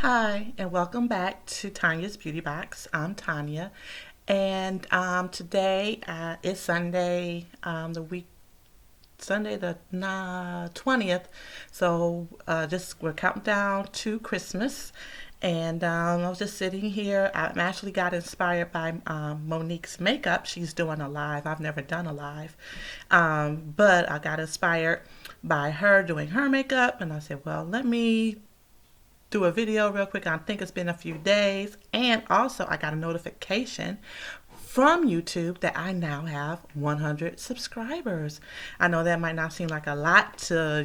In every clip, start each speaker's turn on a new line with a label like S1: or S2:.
S1: Hi, and welcome back to Tanya's Beauty Box. I'm Tanya, and today is Sunday, Sunday the 20th. So just we're counting down to Christmas, and I was just sitting here. I actually got inspired by Monique's makeup. She's doing a live. I've never done a live, but I got inspired by her doing her makeup, and I said, well, let me do a video real quick. I think it's been a few days. And also, I got a notification from YouTube that I now have 100 subscribers. I know that might not seem like a lot to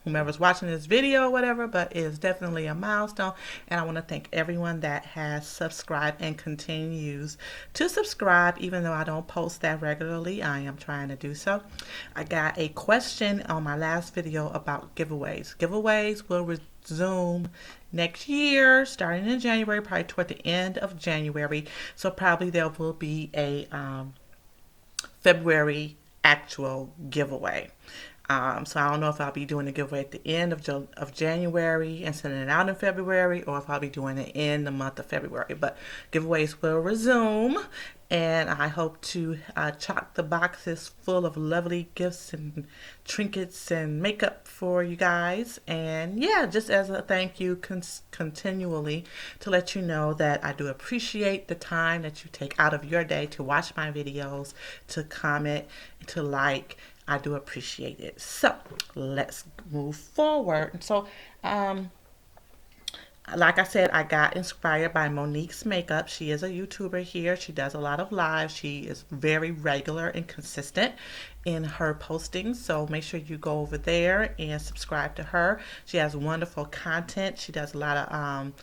S1: whomever's watching this video or whatever, but it's definitely a milestone. And I want to thank everyone that has subscribed and continues to subscribe, even though I don't post that regularly. I am trying to do so. I got a question on my last video about giveaways. Giveaways will resume next year, starting in January, probably toward the end of January. So probably there will be a February actual giveaway. So I don't know if I'll be doing a giveaway at the end of January and sending it out in February, or if I'll be doing it in the month of February. But giveaways will resume, and I hope to chock the boxes full of lovely gifts and trinkets and makeup for you guys. And yeah, just as a thank you continually to let you know that I do appreciate the time that you take out of your day to watch my videos, to comment, to like. I do appreciate it. So let's move forward. So, like I said, I got inspired by Monique's makeup. She is a YouTuber here. She does a lot of lives. She is very regular and consistent in her postings. So make sure you go over there and subscribe to her. She has wonderful content. She does a lot of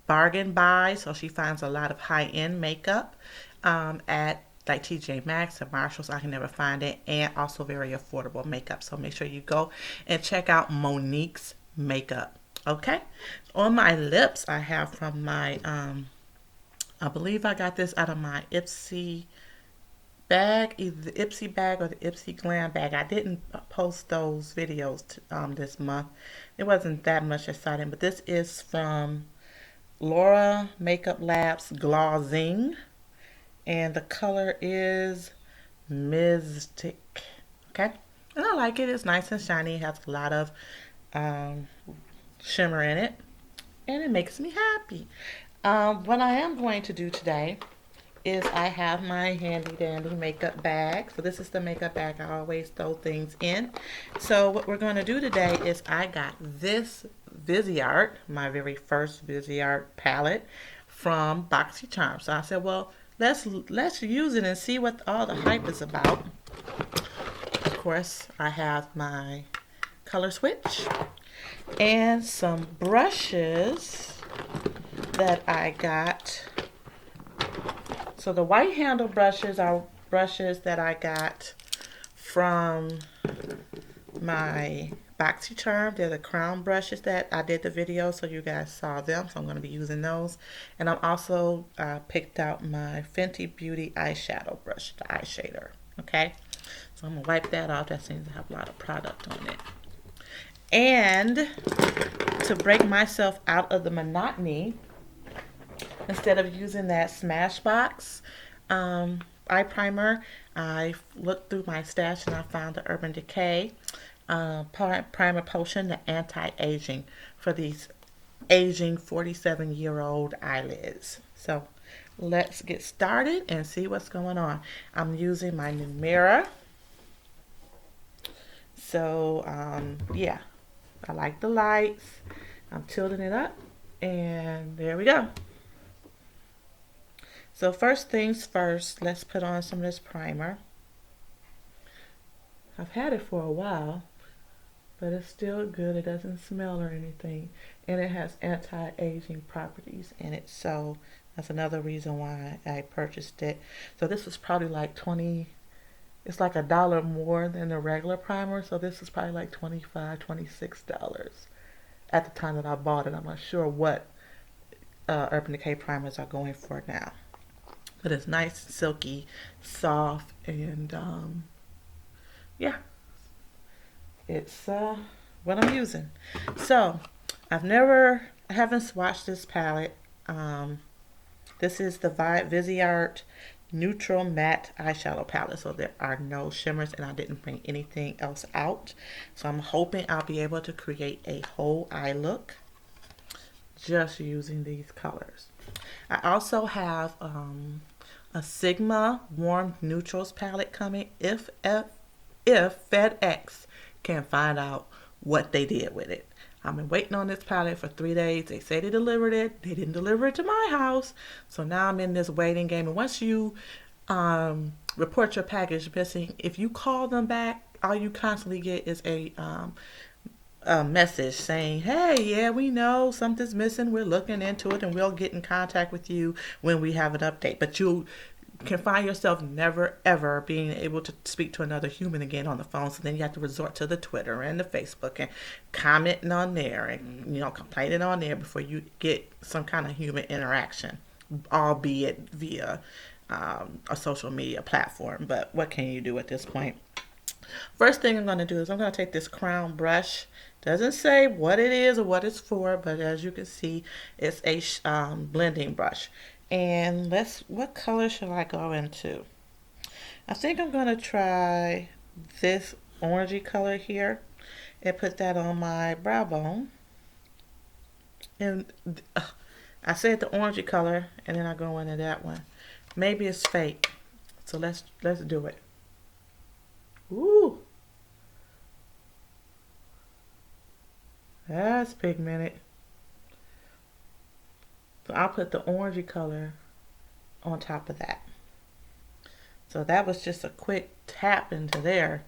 S1: bargain buys. So she finds a lot of high-end makeup at like TJ Maxx and Marshalls. I can never find it, and also very affordable makeup. So make sure you go and check out Monique's makeup. Okay, on my lips, I have from my I believe I got this out of my Ipsy bag, either the Ipsy bag or the Ipsy Glam bag. I didn't post those videos this month. It wasn't that much exciting, but this is from Laura Makeup Labs Glossing, and the color is Mystic. Okay, and I like it. It's nice and shiny. It has a lot of um, shimmer in it, and it makes me happy. What I am going to do today is I have my handy dandy makeup bag. So this is the makeup bag I always throw things in. So what we're going to do today is I got this Viseart, my very first Viseart palette from BoxyCharm. So I said, well, let's use it and see what all the hype is about. Of course, I have my color switch and some brushes that I got. So the white handle brushes are brushes that I got from my BoxyCharm. They're the crown brushes that I did the video, so you guys saw them. So I'm going to be using those. And I'm also picked out my Fenty Beauty eyeshadow brush, the eye shader. Okay, so I'm going to wipe that off. That seems to have a lot of product on it. And to break myself out of the monotony, instead of using that Smashbox eye primer, I looked through my stash and I found the Urban Decay primer potion, the anti-aging for these aging 47-year-old eyelids. So let's get started and see what's going on. I'm using my new mirror. So yeah, I like the lights. I'm tilting it up, and there we go. So first things first, let's put on some of this primer. I've had it for a while, but it's still good. It doesn't smell or anything, and it has anti-aging properties in it. So that's another reason why I purchased it. So this was probably like 20, it's like $1 more than the regular primer. So this is probably like $25, $26 at the time that I bought it. I'm not sure what Urban Decay primers are going for now. But it's nice, silky, soft, and yeah, it's what I'm using. So I've never I haven't swatched this palette. This is the Viseart Neutral Matte Eyeshadow Palette. So there are no shimmers and I didn't bring anything else out. So I'm hoping I'll be able to create a whole eye look just using these colors. I also have a Sigma Warm Neutrals palette coming if FedEx can find out what they did with it. I've been waiting on this palette for 3 days. They say they delivered it. They didn't deliver it to my house. So now I'm in this waiting game. And once you report your package missing, if you call them back, all you constantly get is a message saying, hey, yeah, we know something's missing. We're looking into it and we'll get in contact with you when we have an update. But you can find yourself never ever being able to speak to another human again on the phone. So then you have to resort to the Twitter and the Facebook and commenting on there and, you know, complaining on there before you get some kind of human interaction, albeit via a social media platform. But what can you do at this point? First thing I'm going to do is I'm going to take this crown brush. Doesn't say what it is or what it's for, but as you can see, it's a blending brush. And what color should I go into? I think I'm going to try this orangey color here and put that on my brow bone. And I said the orangey color and then I go into that one. Maybe it's fake. So let's do it. Ooh. That's pigmented. So I'll put the orangey color on top of that. So that was just a quick tap into there.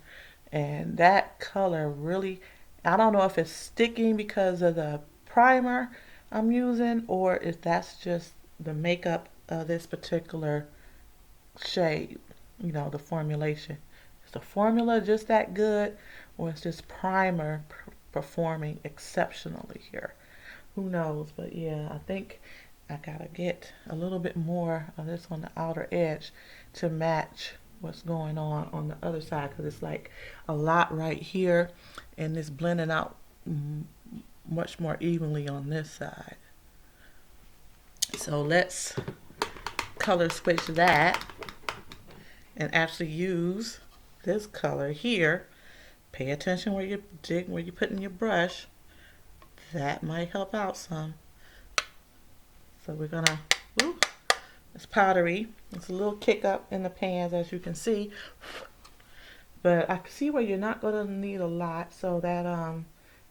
S1: And that color really, I don't know if it's sticking because of the primer I'm using or if that's just the makeup of this particular shade, you know, the formulation. Is the formula just that good or is this primer performing exceptionally here? Who knows? But yeah, I think I gotta get a little bit more of this on the outer edge to match what's going on the other side, because it's like a lot right here and it's blending out much more evenly on this side. So let's color switch that and actually use this color here. Pay attention where you're putting your brush. That might help out some. So we're gonna, ooh, it's powdery. It's a little kick up in the pans as you can see. But I can see where you're not gonna need a lot. So that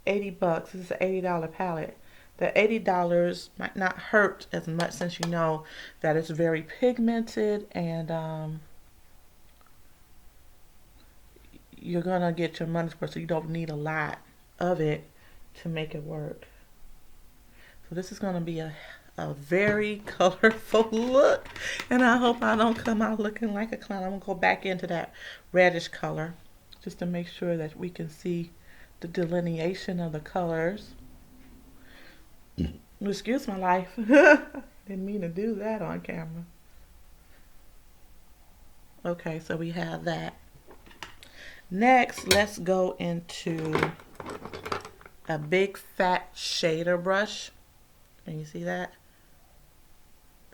S1: $80, this is an $80 palette. The $80 might not hurt as much since you know that it's very pigmented and you're gonna get your money's worth, so you don't need a lot of it to make it work. So this is gonna be a very colorful look, and I hope I don't come out looking like a clown. I'm gonna go back into that reddish color just to make sure that we can see the delineation of the colors. Excuse my life. Didn't mean to do that on camera. Okay, so we have that. Next, let's go into a big fat shader brush. Can you see that?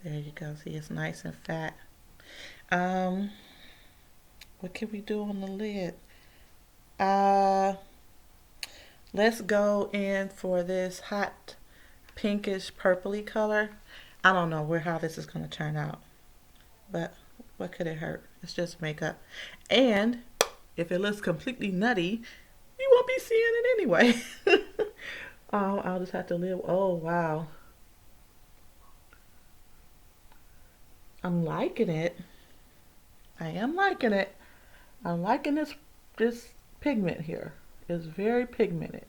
S1: There you go. See, it's nice and fat. What can we do on the lid? Let's go in for this hot pinkish purpley color. I don't know how this is going to turn out, but what could it hurt? It's just makeup. And if it looks completely nutty, you won't be seeing it anyway. Oh, I'll just have to live. Oh, wow. I'm liking it. I am liking it. I'm liking this pigment here. It's very pigmented.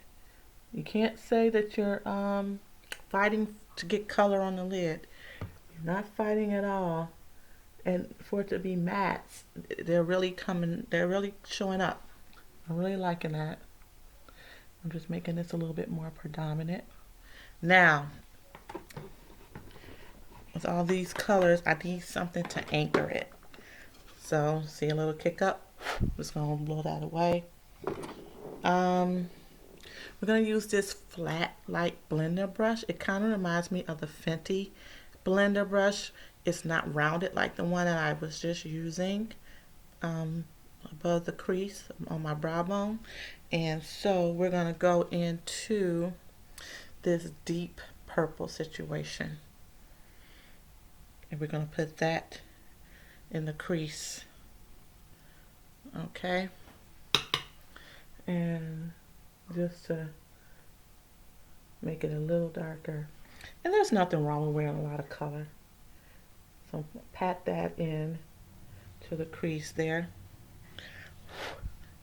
S1: You can't say that you're fighting to get color on the lid. You're not fighting at all. And for it to be mattes, they're really showing up. I'm really liking that. I'm just making this a little bit more predominant. Now, with all these colors, I need something to anchor it. So, see a little kick up? I'm just gonna blow that away. We're going to use this flat light blender brush. It kind of reminds me of the Fenty blender brush. It's not rounded like the one that I was just using above the crease on my brow bone. And so we're going to go into this deep purple situation. And we're going to put that in the crease. Okay. And just to make it a little darker. And there's nothing wrong with wearing a lot of color. So pat that in to the crease there.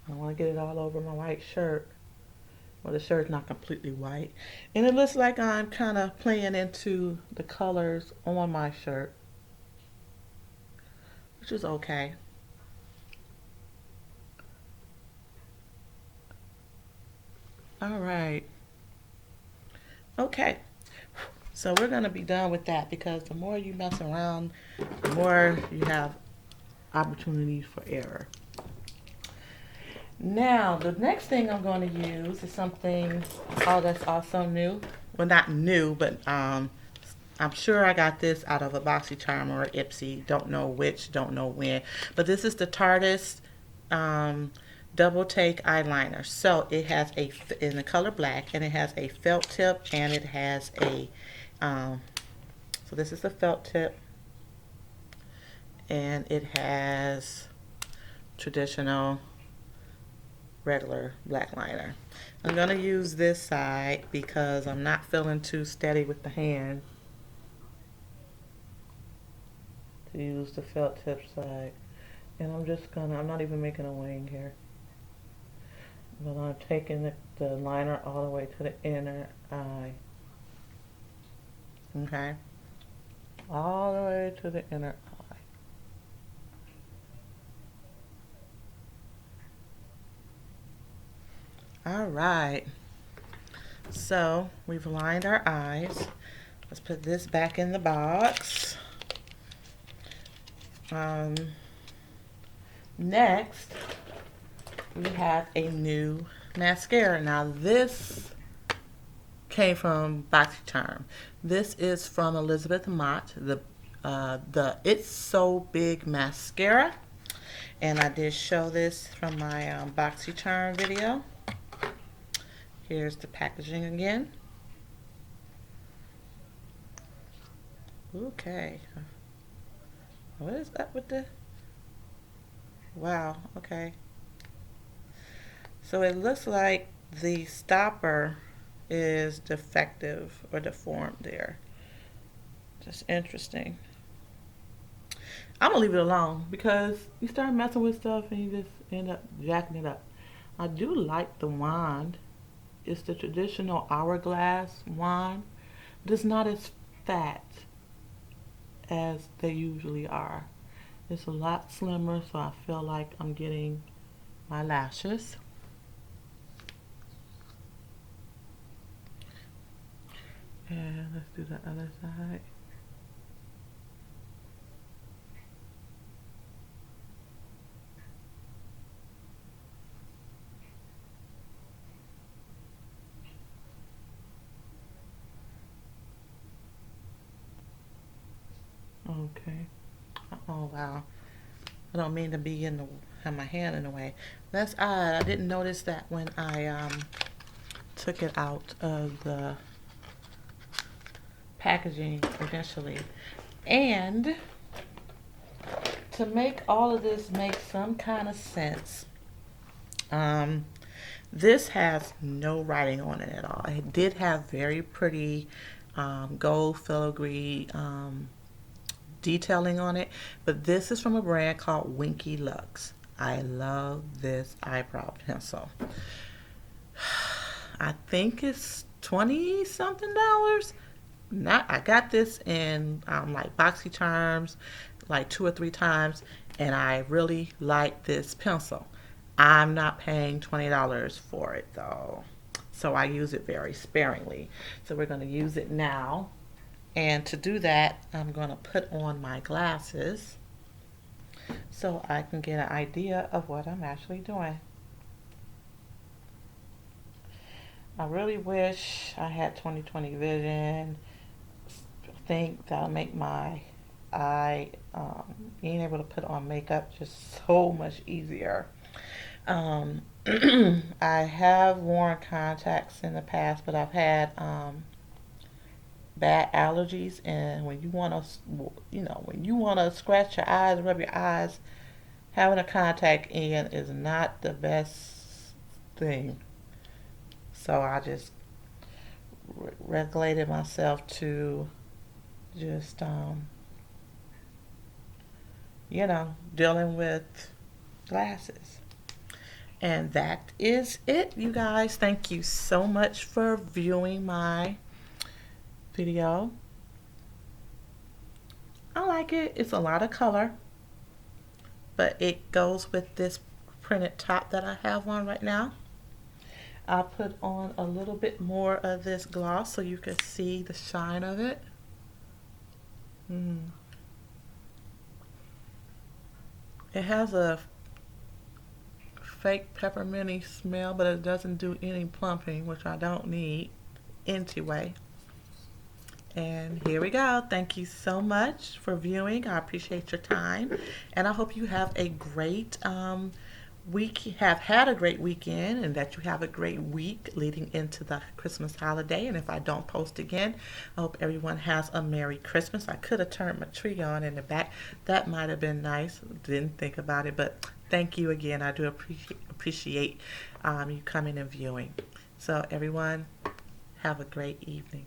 S1: I don't want to get it all over my white shirt. Well, the shirt's not completely white. And it looks like I'm kind of playing into the colors on my shirt, which is okay. All right. Okay. So we're going to be done with that, because the more you mess around, the more you have opportunities for error. Now, the next thing I'm going to use is something, oh, that's also new. Well, not new, but I'm sure I got this out of a BoxyCharm or Ipsy. Don't know which, don't know when. But this is the Tarteist Double Take Eyeliner. So it has in the color black, and it has a felt tip, and it has a, so this is the felt tip, and it has traditional regular black liner. I'm going to use this side because I'm not feeling too steady with the hand to use the felt tip side. And I'm not even making a wing here, but I'm taking the liner all the way to the inner eye. Okay, all the way to the inner eye. All right, so we've lined our eyes. Let's put this back in the box. Next, we have a new mascara. Now this came from BoxyCharm. This is from Elizabeth Mott, the It's So Big mascara, and I did show this from my BoxyCharm video. Here's the packaging again. Okay. What is that with the... Wow, okay. So it looks like the stopper is defective or deformed there. Just interesting. I'm gonna leave it alone, because you start messing with stuff and you just end up jacking it up. I do like the wand. It's the traditional hourglass wand, but it's not as fat as they usually are. It's a lot slimmer, so I feel like I'm getting my lashes. And let's do the other side. Okay. Oh wow. I don't mean to be have my hand in the way. That's odd. I didn't notice that when I took it out of the packaging initially. And to make all of this make some kind of sense, this has no writing on it at all. It did have very pretty gold filigree detailing on it, but this is from a brand called Winky Lux. I love this eyebrow pencil. I think it's 20 something dollars. I got this in like BoxyCharms like 2 or 3 times, and I really like this pencil. I'm not paying $20 for it though, so I use it very sparingly. So we're going to use it now. And to do that, I'm going to put on my glasses so I can get an idea of what I'm actually doing. I really wish I had 20/20 vision. I think that'll make my eye, being able to put on makeup just so much easier. Um, I have worn contacts in the past, but I've had bad allergies, and when you want to, when you want to scratch your eyes, rub your eyes, having a contact in is not the best thing. So I just regulated myself to just, dealing with glasses. And that is it, you guys. Thank you so much for viewing my video. I like it. It's a lot of color, but it goes with this printed top that I have on right now. I'll put on a little bit more of this gloss so you can see the shine of it. Mm. It has a fake pepperminty smell, but it doesn't do any plumping, which I don't need anyway. And here we go. Thank you so much for viewing. I appreciate your time, and I hope you have a great have had a great weekend, and that you have a great week leading into the Christmas holiday. And if I don't post again, I hope everyone has a Merry Christmas. I could have turned my tree on in the back. That might have been nice. Didn't think about it, but thank you again. I do appreciate you coming and viewing. So everyone, have a great evening.